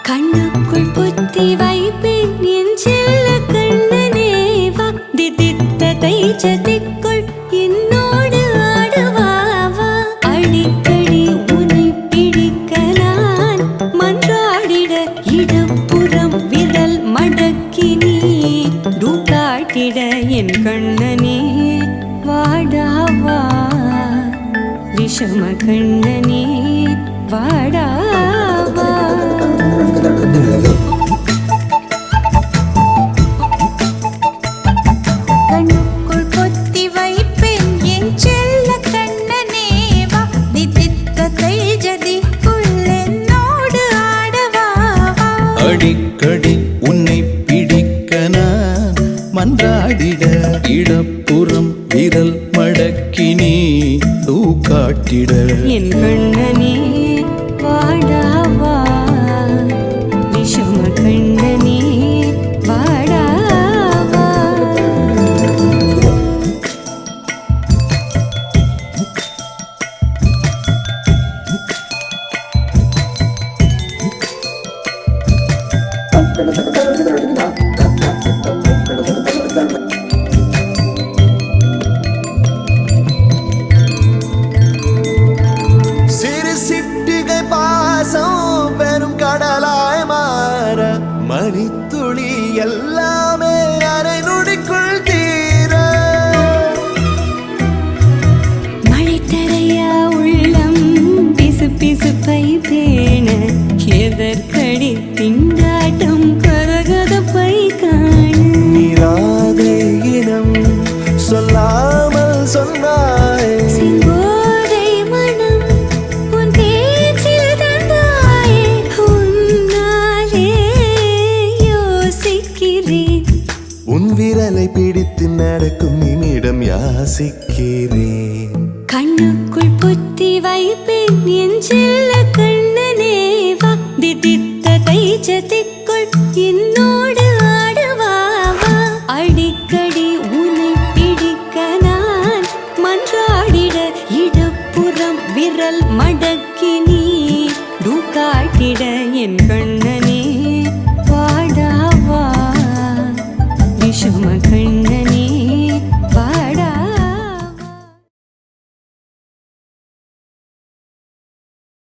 கண்ணுக்குள் புத்தி வைப்பேன் என் செல்ல கண்ணனே வா திதித்த தைச்சதிக்குள் என்னோடு ஆடுவாவா அடிக்கடி உன்னை பிடிக்க நான் மன்றாடிட இடப்புறம் விரல் மடக்கி நீ தூக்காட்டிட என் கண்ணனே வாடாவா விஷம கண்ணனே வாடாவா கண்ணுக்குள் பொத்தி வைப்பேன் என் செல்ல கண்ணனே வா திதித்த தைஜதிக்குள் என்னோடு ஆடவா அடிக்கடி உன்னை பிடிக்க நான் மன்றாடிட இடப்புறம் விரல் மடக்கி நீ தூக்காட்டிட என் கண்ணனே வாடாவா விஷம கண்ணனே வாடாவா சிறு சிட்டிகை பாசம் பெரும் கடலாய் மாற மணித்துளி எல்லாமே அரை நொடிக்குள் தீர மழை தரையா உள்ளம் பிசு பிசுப்பை பேண எதற்கடி திண்டாட்டம் கரகதப்பை காண நீராதை இனம் சொல்லாமல் சொன்னாய் சிங்கோதை மனம் உன் பேச்சில் தந்தாயே உன்னாலே யோசிக்கிறேன் உன் விரலை பிடித்து நடக்கும் நிமிடம் யாசிக்கிறேன் கண்ணுக்குள் புத்தி வைப்பேன் என் செல்ல கண்ணனே வா திதித்த தைச்சதிக்குள் என்னோடு ஆடுவாவா அடிக்கடி உன்னை பிடிக்க நான் மன்றாடிட இடப்புறம் விரல் மடக்கி நீ தூக்காட்டிட என் கண்ணனே வாடாவா விஷம கண்ணனே